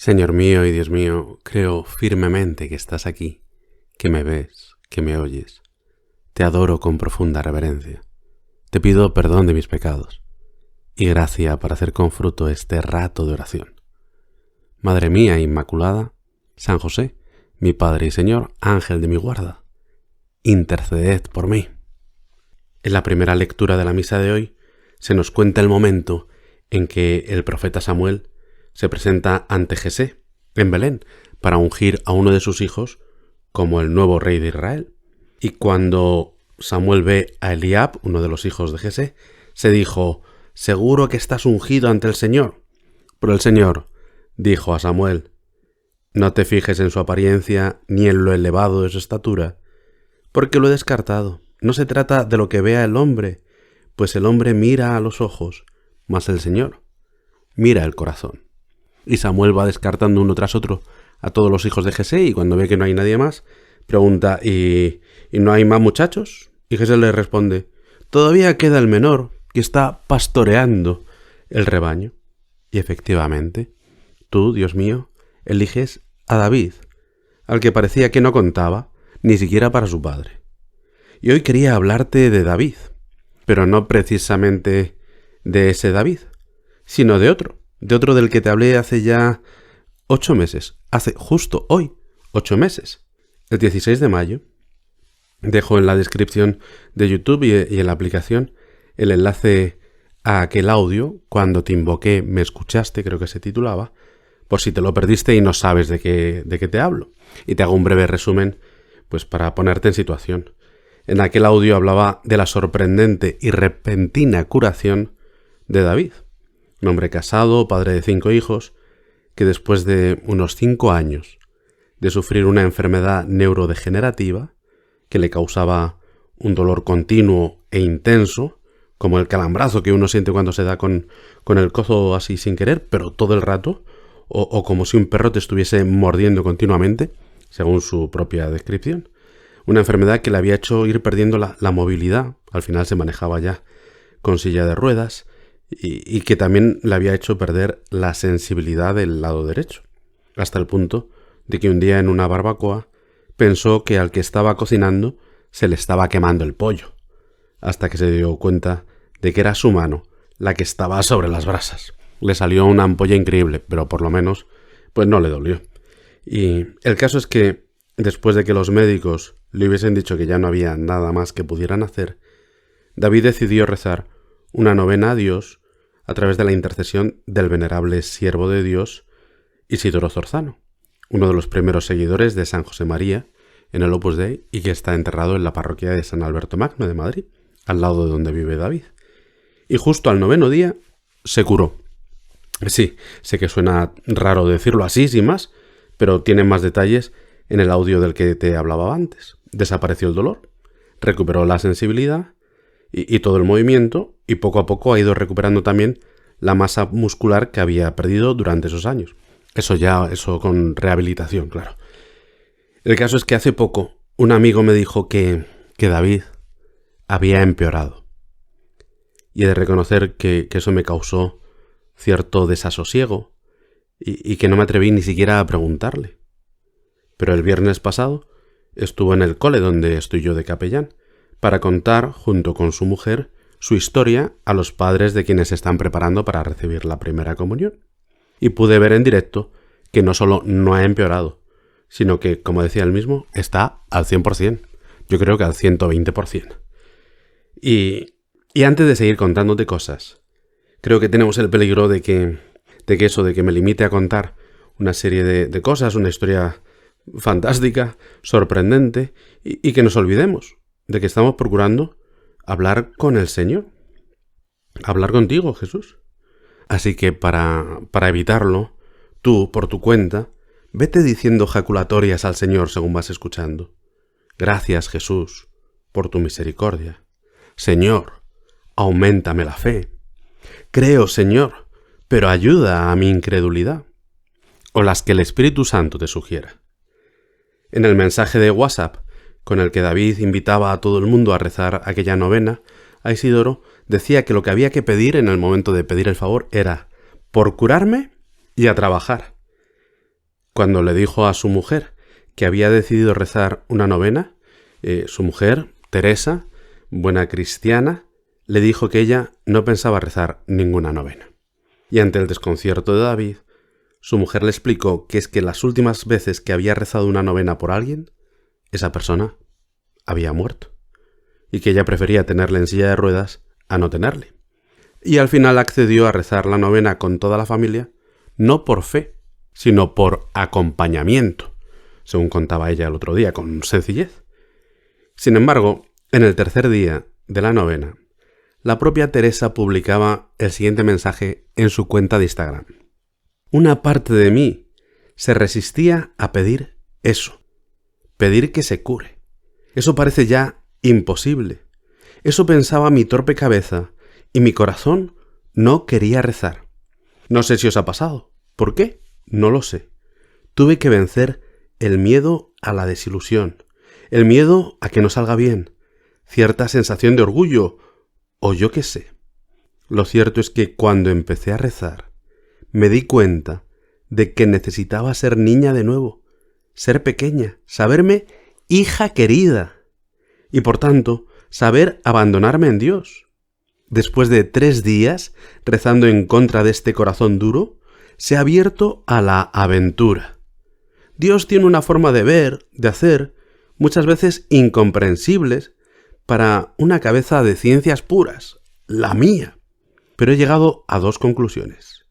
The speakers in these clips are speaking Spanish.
Señor mío y Dios mío, creo firmemente que estás aquí, que me ves, que me oyes. Te adoro con profunda reverencia. Te pido perdón de mis pecados y gracia para hacer con fruto este rato de oración. Madre mía Inmaculada, San José, mi Padre y Señor, ángel de mi guarda, interceded por mí. En la primera lectura de la misa de hoy se nos cuenta el momento en que el profeta Samuel se presenta ante Jesé en Belén para ungir a uno de sus hijos como el nuevo rey de Israel. Y cuando Samuel ve a Eliab, uno de los hijos de Jesé, se dijo: «Seguro que estás ungido ante el Señor». Pero el Señor dijo a Samuel: «No te fijes en su apariencia ni en lo elevado de su estatura, porque lo he descartado. No se trata de lo que vea el hombre, pues el hombre mira a los ojos, mas el Señor mira el corazón». Y Samuel va descartando uno tras otro a todos los hijos de Jesé, y cuando ve que no hay nadie más, pregunta: ¿Y no hay más muchachos? Y Jesé le responde: «Todavía queda el menor, que está pastoreando el rebaño». Y efectivamente, tú, Dios mío, eliges a David, al que parecía que no contaba, ni siquiera para su padre. Y hoy quería hablarte de David, pero no precisamente de ese David, sino de otro del que te hablé hace ya 8 meses, hace justo hoy 8 meses, el 16 de mayo. Dejo en la descripción de YouTube y en la aplicación el enlace a aquel audio, Cuando te invoqué me escuchaste, creo que se titulaba, por si te lo perdiste y no sabes de qué te hablo. Y te hago un breve resumen, pues para ponerte en situación. En aquel audio hablaba de la sorprendente y repentina curación de David, un hombre casado, padre de 5 hijos, que después de unos 5 años de sufrir una enfermedad neurodegenerativa que le causaba un dolor continuo e intenso, como el calambrazo que uno siente cuando se da con el codo así sin querer, pero todo el rato, o como si un perro te estuviese mordiendo continuamente, según su propia descripción. Una enfermedad que le había hecho ir perdiendo la movilidad, al final se manejaba ya con silla de ruedas, y que también le había hecho perder la sensibilidad del lado derecho, hasta el punto de que un día en una barbacoa pensó que al que estaba cocinando se le estaba quemando el pollo, hasta que se dio cuenta de que era su mano la que estaba sobre las brasas. Le salió una ampolla increíble, pero por lo menos pues no le dolió. Y el caso es que después de que los médicos le hubiesen dicho que ya no había nada más que pudieran hacer, David decidió rezar una novena a Dios a través de la intercesión del venerable siervo de Dios Isidoro Zorzano, uno de los primeros seguidores de San José María en el Opus Dei y que está enterrado en la parroquia de San Alberto Magno de Madrid, al lado de donde vive David. Y justo al 9º día se curó. Sí, sé que suena raro decirlo así, sin más, pero tiene más detalles en el audio del que te hablaba antes. Desapareció el dolor, recuperó la sensibilidad y todo el movimiento, y poco a poco ha ido recuperando también la masa muscular que había perdido durante esos años. Eso con rehabilitación, claro. El caso es que hace poco un amigo me dijo que David había empeorado. Y he de reconocer que eso me causó cierto desasosiego y que no me atreví ni siquiera a preguntarle. Pero el viernes pasado estuvo en el cole donde estoy yo de capellán para contar, junto con su mujer, su historia a los padres de quienes se están preparando para recibir la primera comunión. Y pude ver en directo que no solo no ha empeorado, sino que, como decía él mismo, está al 100%. Yo creo que al 120%. Y antes de seguir contándote cosas, creo que tenemos el peligro de que me limite a contar una serie de cosas, una historia fantástica, sorprendente, y que nos olvidemos de que estamos procurando hablar con el Señor, hablar contigo, Jesús. Así que para evitarlo, tú, por tu cuenta, vete diciendo jaculatorias al Señor según vas escuchando. Gracias, Jesús, por tu misericordia. Señor, auméntame la fe. Creo, Señor, pero ayuda a mi incredulidad. O las que el Espíritu Santo te sugiera. En el mensaje de WhatsApp, con el que David invitaba a todo el mundo a rezar aquella novena, a Isidoro decía que lo que había que pedir en el momento de pedir el favor era por curarme y a trabajar. cuando le dijo a su mujer que había decidido rezar una novena, su mujer, Teresa, buena cristiana, le dijo que ella no pensaba rezar ninguna novena. Y ante el desconcierto de David, su mujer le explicó que es que las últimas veces que había rezado una novena por alguien, esa persona había muerto, y que ella prefería tenerle en silla de ruedas a no tenerle. Y al final accedió a rezar la novena con toda la familia, no por fe, sino por acompañamiento, según contaba ella el otro día, con sencillez. Sin embargo, en el tercer día de la novena, la propia Teresa publicaba el siguiente mensaje en su cuenta de Instagram. Una parte de mí se resistía a pedir eso, pedir que se cure. Eso parece ya imposible. Eso pensaba mi torpe cabeza y mi corazón no quería rezar. No sé si os ha pasado. ¿Por qué? No lo sé. Tuve que vencer el miedo a la desilusión, el miedo a que no salga bien, cierta sensación de orgullo, o yo qué sé. Lo cierto es que cuando empecé a rezar, me di cuenta de que necesitaba ser niña de nuevo, ser pequeña, saberme hija querida, y por tanto, saber abandonarme en Dios. Después de 3 días rezando en contra de este corazón duro, se ha abierto a la aventura. Dios tiene una forma de ver, de hacer, muchas veces incomprensibles para una cabeza de ciencias puras, la mía. Pero he llegado a 2 conclusiones.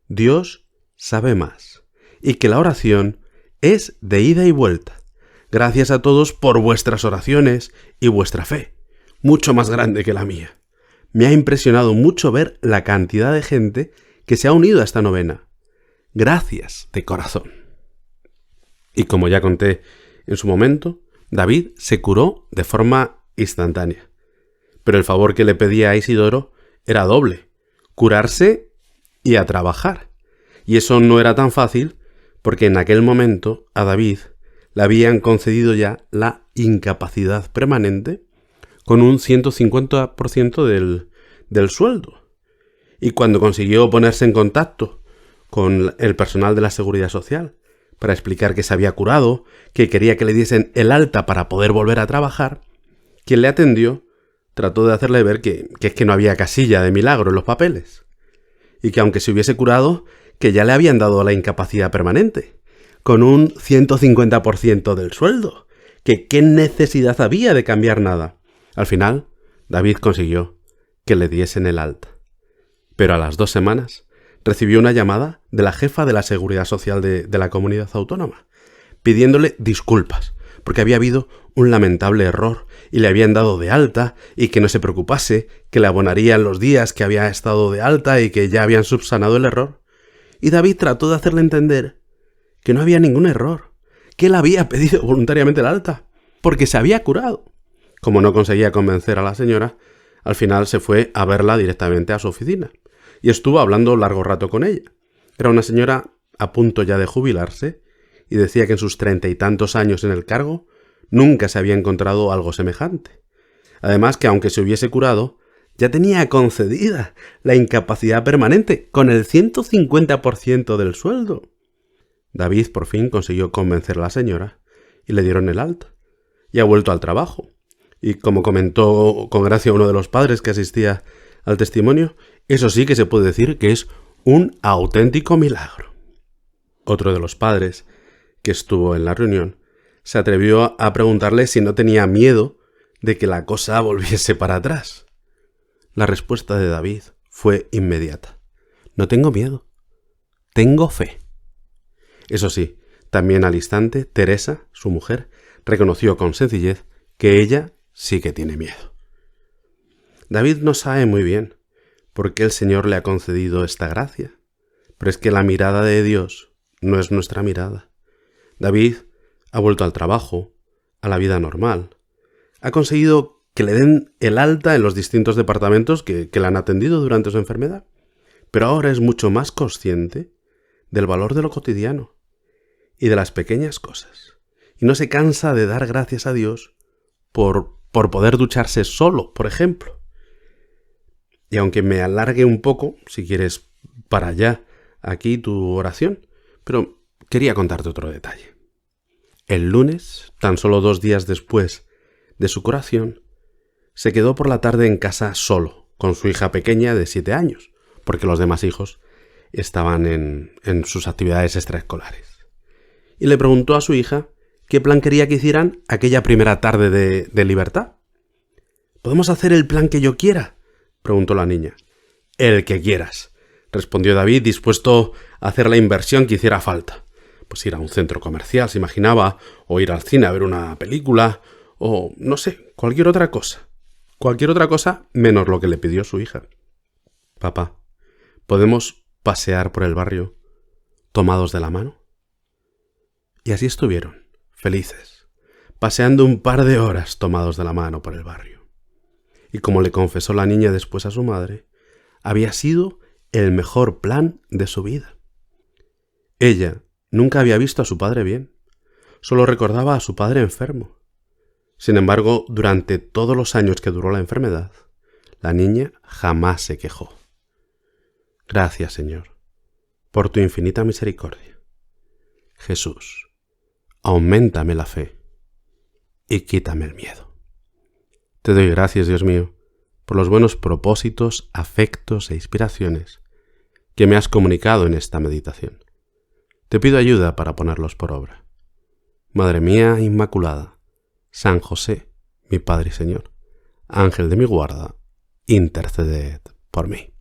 Dios sabe más, y que la oración es de ida y vuelta. Gracias a todos por vuestras oraciones y vuestra fe, mucho más grande que la mía. Me ha impresionado mucho ver la cantidad de gente que se ha unido a esta novena. Gracias de corazón. Y como ya conté en su momento, David se curó de forma instantánea. Pero el favor que le pedía a Isidoro era doble: curarse y a trabajar. Y eso no era tan fácil porque en aquel momento a David le habían concedido ya la incapacidad permanente con un 150% del sueldo. Y cuando consiguió ponerse en contacto con el personal de la Seguridad Social para explicar que se había curado, que quería que le diesen el alta para poder volver a trabajar, quien le atendió trató de hacerle ver que es que no había casilla de milagro en los papeles, y que aunque se hubiese curado, que ya le habían dado la incapacidad permanente, con un 150% del sueldo, que qué necesidad había de cambiar nada. Al final, David consiguió que le diesen el alta. Pero a las 2 semanas recibió una llamada de la jefa de la Seguridad Social de la comunidad autónoma, pidiéndole disculpas, porque había habido un lamentable error y le habían dado de alta y que no se preocupase, que le abonarían los días que había estado de alta y que ya habían subsanado el error. Y David trató de hacerle entender que no había ningún error, que él había pedido voluntariamente el alta, porque se había curado. Como no conseguía convencer a la señora, al final se fue a verla directamente a su oficina y estuvo hablando largo rato con ella. Era una señora a punto ya de jubilarse y decía que en sus 30 y tantos años en el cargo nunca se había encontrado algo semejante. Además que aunque se hubiese curado, ya tenía concedida la incapacidad permanente con el 150% del sueldo. David por fin consiguió convencer a la señora y le dieron el alta. Y ha vuelto al trabajo. Y como comentó con gracia uno de los padres que asistía al testimonio, eso sí que se puede decir que es un auténtico milagro. Otro de los padres que estuvo en la reunión se atrevió a preguntarle si no tenía miedo de que la cosa volviese para atrás. La respuesta de David fue inmediata. No tengo miedo, tengo fe. Eso sí, también al instante, Teresa, su mujer, reconoció con sencillez que ella sí que tiene miedo. David no sabe muy bien por qué el Señor le ha concedido esta gracia, pero es que la mirada de Dios no es nuestra mirada. David ha vuelto al trabajo, a la vida normal, ha conseguido que le den el alta en los distintos departamentos que le han atendido durante su enfermedad, pero ahora es mucho más consciente del valor de lo cotidiano y de las pequeñas cosas, y no se cansa de dar gracias a Dios por poder ducharse solo, por ejemplo. Y aunque me alargue un poco, si quieres para allá aquí tu oración, pero quería contarte otro detalle. El lunes, tan solo 2 días después de su curación, se quedó por la tarde en casa solo, con su hija pequeña de 7 años, porque los demás hijos estaban en sus actividades extraescolares. Y le preguntó a su hija qué plan quería que hicieran aquella primera tarde de libertad. ¿Podemos hacer el plan que yo quiera?, preguntó la niña. El que quieras, respondió David, dispuesto a hacer la inversión que hiciera falta. Pues ir a un centro comercial, se imaginaba, o ir al cine a ver una película, o no sé, cualquier otra cosa. Cualquier otra cosa menos lo que le pidió su hija. Papá, ¿podemos pasear por el barrio tomados de la mano? Y así estuvieron, felices, paseando un par de horas tomados de la mano por el barrio. Y como le confesó la niña después a su madre, había sido el mejor plan de su vida. Ella nunca había visto a su padre bien, solo recordaba a su padre enfermo. Sin embargo, durante todos los años que duró la enfermedad, la niña jamás se quejó. Gracias, Señor, por tu infinita misericordia. Jesús, auméntame la fe y quítame el miedo. Te doy gracias, Dios mío, por los buenos propósitos, afectos e inspiraciones que me has comunicado en esta meditación. Te pido ayuda para ponerlos por obra. Madre mía Inmaculada, San José, mi Padre y Señor, Ángel de mi guarda, interceded por mí.